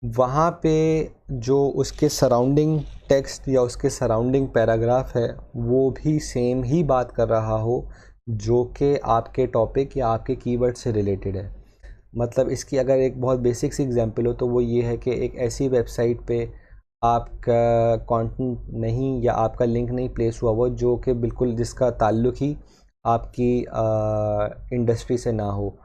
वहाँ पे जो उसके सराउंडिंग टेक्स्ट या उसके सराउंडिंग पैराग्राफ है वो भी सेम ही बात कर रहा हो जो कि आपके टॉपिक या आपके कीवर्ड से रिलेटेड है। मतलब इसकी अगर एक बहुत बेसिक सी एग्जांपल हो तो वो ये है कि एक ऐसी वेबसाइट पे आपका कंटेंट नहीं या आपका लिंक नहीं प्लेस हुआ वो जो कि बिल्कुल जिसका ताल्लुक ही आपकी इंडस्ट्री से ना हो।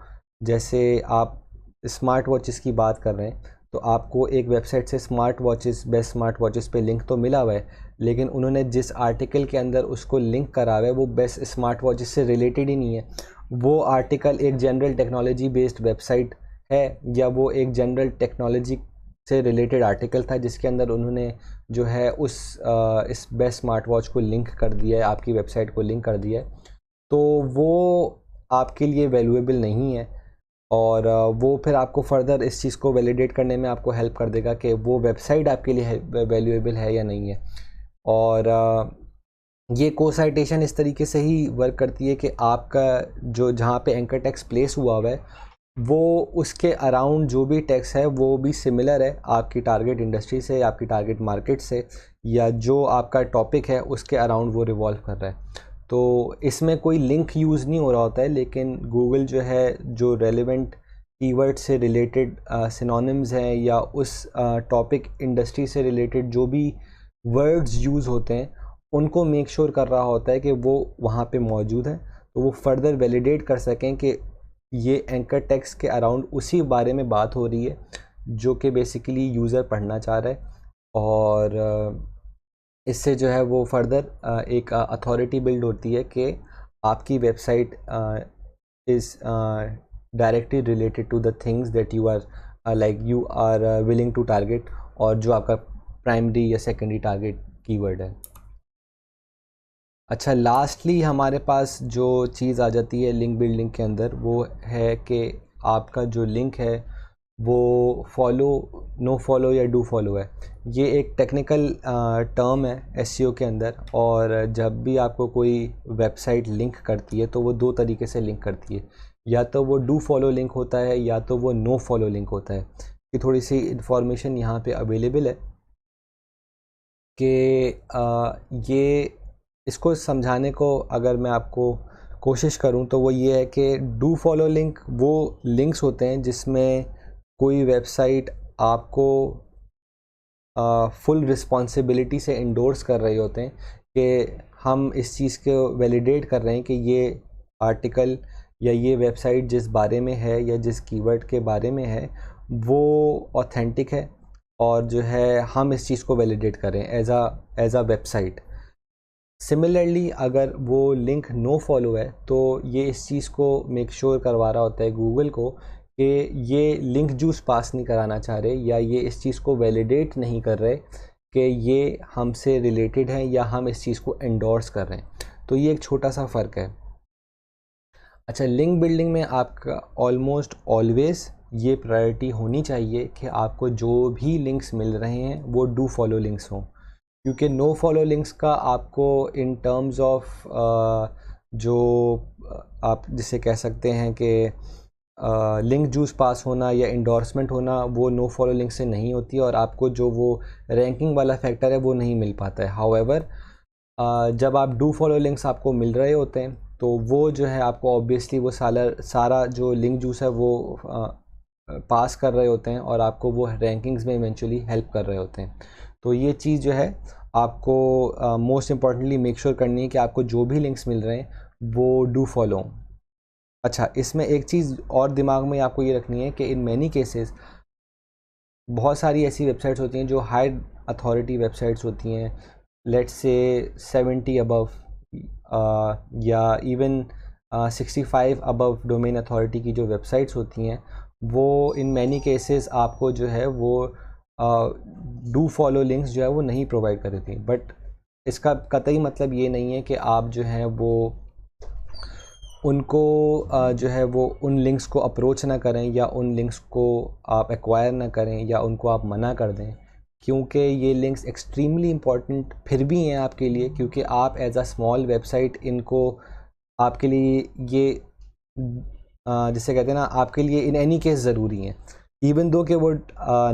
जैसे आप स्मार्ट वॉचेस की बात कर रहे हैं, तो आपको एक वेबसाइट से बेस्ट स्मार्ट वॉचेस पे लिंक तो मिला हुआ है, लेकिन उन्होंने जिस आर्टिकल के अंदर उसको लिंक करा हुआ है वो बेस्ट स्मार्ट वॉचेस से रिलेटेड ही नहीं है। वो आर्टिकल एक जनरल टेक्नोलॉजी बेस्ड वेबसाइट है, या वो एक जनरल टेक्नोलॉजी से रिलेटेड आर्टिकल था जिसके अंदर उन्होंने जो है इस बेस्ट स्मार्ट वॉच को लिंक कर दिया है, आपकी वेबसाइट को लिंक कर दिया है, तो वो आपके लिए वैल्यूएबल नहीं है। और वो फिर आपको फर्दर इस चीज़ को वैलिडेट करने में आपको हेल्प कर देगा कि वो वेबसाइट आपके लिए वैल्यूएबल है या नहीं है। और ये को साइटेशन इस तरीके से ही वर्क करती है कि आपका जो जहाँ पे एंकर टेक्स्ट प्लेस हुआ है वो उसके अराउंड जो भी टेक्स्ट है वो भी सिमिलर है आपकी टारगेट इंडस्ट्री से, आपकी टारगेट मार्केट से, या जो आपका टॉपिक है उसके अराउंड वो रिवॉल्व कर रहा है। तो इसमें कोई लिंक यूज़ नहीं हो रहा होता है, लेकिन गूगल जो है जो रेलेवेंट कीवर्ड से रिलेटेड सिनोनिम्स हैं या उस टॉपिक इंडस्ट्री से रिलेटेड जो भी वर्ड्स यूज़ होते हैं उनको मेक श्योर कर रहा होता है कि वो वहाँ पे मौजूद है, तो वो फर्दर वैलिडेट कर सकें कि ये एंकर टेक्स्ट के अराउंड उसी बारे में बात हो रही है जो कि बेसिकली यूज़र पढ़ना चाह रहा है। और इससे जो है वो फर्दर एक अथॉरिटी बिल्ड होती है कि आपकी website is directly related to the things that you are willing to target, और जो आपका प्राइमरी या सेकेंडरी टारगेट कीवर्ड है। अच्छा, लास्टली हमारे पास जो चीज़ आ जाती है लिंक बिल्डिंग के अंदर वो है कि आपका जो लिंक है वो नो फॉलो या डू फॉलो है। ये एक टेक्निकल टर्म है एसईओ के अंदर, और जब भी आपको कोई वेबसाइट लिंक करती है तो वो दो तरीके से लिंक करती है, या तो वो डू फॉलो लिंक होता है या तो वो नो फॉलो लिंक होता है। कि थोड़ी सी इन्फॉर्मेशन यहाँ पे अवेलेबल है कि ये इसको समझाने को अगर मैं आपको कोशिश करूं तो वो ये है कि डू फॉलो लिंक वो लिंक्स होते हैं जिसमें कोई वेबसाइट आपको फुल रिस्पॉन्सिबिलिटी से इंडोर्स कर रहे होते हैं कि हम इस चीज़ को वैलिडेट कर रहे हैं कि ये आर्टिकल या ये वेबसाइट जिस बारे में है या जिस कीवर्ड के बारे में है वो ऑथेंटिक है, और जो है हम इस चीज़ को वैलिडेट करें एज अ वेबसाइट। सिमिलरली अगर वो लिंक नो फॉलो है तो ये इस चीज़ को मेक श्योर करवा रहा होता है गूगल को कि ये लिंक जूस पास नहीं कराना चाह रहे, या ये इस चीज़ को वैलिडेट नहीं कर रहे कि ये हमसे रिलेटेड है या हम इस चीज़ को एंडोर्स कर रहे हैं। तो ये एक छोटा सा फ़र्क है। अच्छा, लिंक बिल्डिंग में आपका ऑलमोस्ट ऑलवेज़ ये प्रायोरिटी होनी चाहिए कि आपको जो भी लिंक्स मिल रहे हैं वो डू फॉलो लिंक्स हों, क्योंकि नो फॉलो लिंक्स का आपको इन टर्म्स ऑफ जो आप जिसे कह सकते हैं कि लिंक जूस पास होना या इंडोर्समेंट होना, वो नो फॉलो लिंक से नहीं होती और आपको जो वो रैंकिंग वाला फैक्टर है वो नहीं मिल पाता है। हाउएवर जब आप डू फॉलो लिंक्स आपको मिल रहे होते हैं तो वो जो है आपको ऑब्वियसली वो सारा जो लिंक जूस है वो पास कर रहे होते हैं और आपको वो रैंकिंग्स में इवेंचुअली हेल्प कर रहे होते हैं। तो ये चीज़ जो है आपको मोस्ट इम्पॉर्टेंटली मेक श्योर करनी है कि आपको जो भी लिंक्स मिल रहे हैं वो डू फॉलो। अच्छा, इसमें एक चीज़ और दिमाग में आपको ये रखनी है कि इन मैनी केसेस बहुत सारी ऐसी वेबसाइट्स होती हैं जो हाई अथॉरिटी वेबसाइट्स होती हैं, लेट्स से 70 अबव या इवन 65 अबव डोमेन अथॉरिटी की जो वेबसाइट्स होती हैं, वो इन मैनी केसेस आपको जो है वो डू फॉलो लिंक्स जो है वो नहीं प्रोवाइड कर देती। बट इसका कतई मतलब ये नहीं है कि आप जो है वो उनको जो है वो उन लिंक्स को अप्रोच ना करें या उन लिंक्स को आप एक्वायर ना करें या उनको आप मना कर दें, क्योंकि ये लिंक्स एक्सट्रीमली इम्पॉर्टेंट फिर भी हैं आपके लिए, क्योंकि आप एज अ स्मॉल वेबसाइट इनको आपके लिए ये जिसे कहते हैं ना, आपके लिए इन एनी केस ज़रूरी हैं। इवन दो कि वो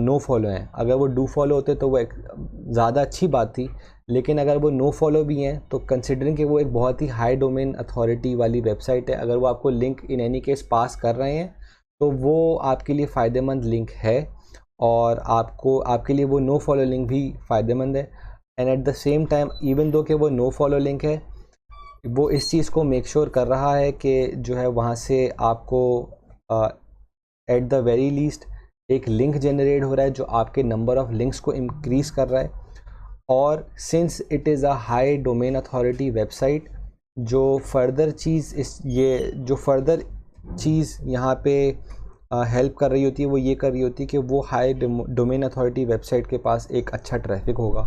नो फॉलो हैं, अगर वो डू फॉलो होते तो वो एक ज़्यादा अच्छी बात थी, लेकिन अगर वो नो फॉलो भी हैं तो कंसिडरिंग कि वो एक बहुत ही हाई डोमेन अथॉरिटी वाली वेबसाइट है, अगर वो आपको लिंक इन एनी केस पास कर रहे हैं तो वो आपके लिए फ़ायदेमंद लिंक है और आपके लिए वो नो फॉलो लिंक भी फ़ायदेमंद है। And at the same time even though कि वो नो फॉलो लिंक है, वो इस चीज़ को मेक श्योर कर रहा है कि जो है वहाँ से आपको एट द वेरी लीस्ट एक लिंक जनरेट हो रहा है जो आपके नंबर ऑफ़ लिंक्स को इंक्रीज़ कर रहा है। और since it is a high domain authority website, जो फर्दर चीज़ यहाँ पे हेल्प कर रही होती है वो ये कर रही होती है कि वो हाई डोमेन अथॉरिटी वेबसाइट के पास एक अच्छा ट्रैफिक होगा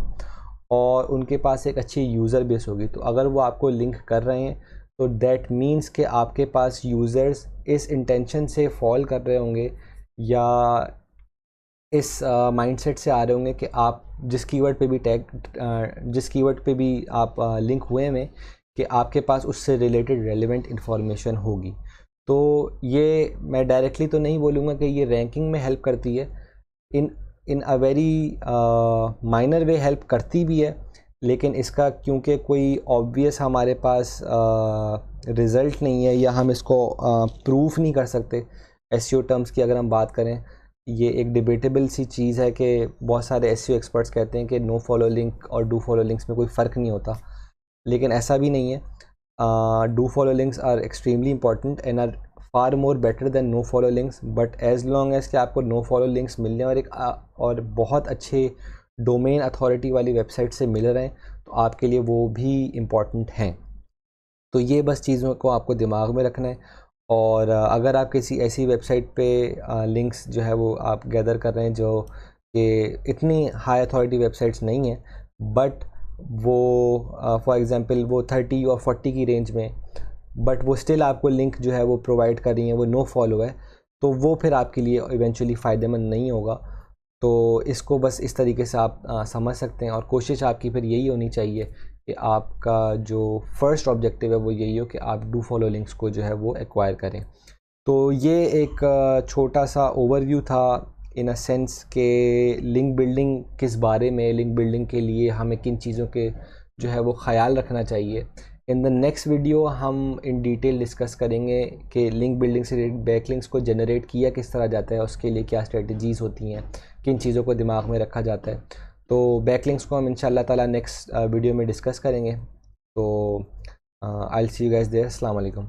और उनके पास एक अच्छी यूज़र बेस होगी। तो अगर वो आपको लिंक कर रहे हैं तो दैट मीन्स कि आपके पास यूज़र्स इस इंटेंशन से फॉल कर रहे होंगे या इस माइंडसेट से आ रहे होंगे कि आप जिस कीवर्ड पे भी आप लिंक हुए में कि आपके पास उससे रिलेटेड रेलेवेंट इन्फॉर्मेशन होगी। तो ये मैं डायरेक्टली तो नहीं बोलूँगा कि ये रैंकिंग में हेल्प करती है, in a very minor way help करती भी है, लेकिन इसका क्योंकि कोई ऑब्वियस हमारे पास रिज़ल्ट नहीं है या हम इसको प्रूफ नहीं कर सकते। एसईओ टर्म्स की अगर हम बात करें, ये एक डिबेटेबल सी चीज़ है कि बहुत सारे एसईओ एक्सपर्ट्स कहते हैं कि नो फॉलो लिंक और डू फॉलो लिंक्स में कोई फ़र्क नहीं होता, लेकिन ऐसा भी नहीं है। Do follow links are extremely important and are far more better than no follow links, but as long as कि आपको नो फॉलो लिंक्स मिलने और बहुत अच्छे डोमेन अथॉरिटी वाली वेबसाइट से मिल रहे हैं तो आपके लिए वो भी इम्पॉर्टेंट हैं। तो ये बस चीज़ों को आपको दिमाग में रखना है। और अगर आप किसी ऐसी वेबसाइट पे लिंक्स जो है वो आप गैदर कर रहे हैं जो कि इतनी हाई अथॉरिटी वेबसाइट्स नहीं हैं, बट वो फॉर एग्ज़ाम्पल वो 30 और 40 की रेंज में, बट वो स्टिल आपको लिंक जो है वो प्रोवाइड कर रही हैं, वो नो फॉलो है, तो वो फिर आपके लिए इवेंचुअली फ़ायदेमंद नहीं होगा। तो इसको बस इस तरीके से आप समझ सकते हैं और कोशिश आपकी फिर यही होनी चाहिए कि आपका जो फर्स्ट ऑब्जेक्टिव है वो यही हो कि आप डू फॉलो लिंक्स को जो है वो एक्वायर करें। तो ये एक छोटा सा ओवरव्यू था इन अ सेंस के लिंक बिल्डिंग किस बारे में, लिंक बिल्डिंग के लिए हमें किन चीज़ों के जो है वो ख़याल रखना चाहिए। इन द नेक्स्ट वीडियो हम इन डिटेल डिस्कस करेंगे कि लिंक बिल्डिंग से रिलेटेड बैकलिंक्स को जनरेट किया किस तरह जाता है, उसके लिए क्या स्ट्रेटजीज़ होती हैं, किन चीज़ों को दिमाग में रखा जाता है। तो बैकलिंक्स को हम इंशाल्लाह ताला नेक्स्ट वीडियो में डिस्कस करेंगे। तो I will see you guys there. अस्सलाम वालेकुम।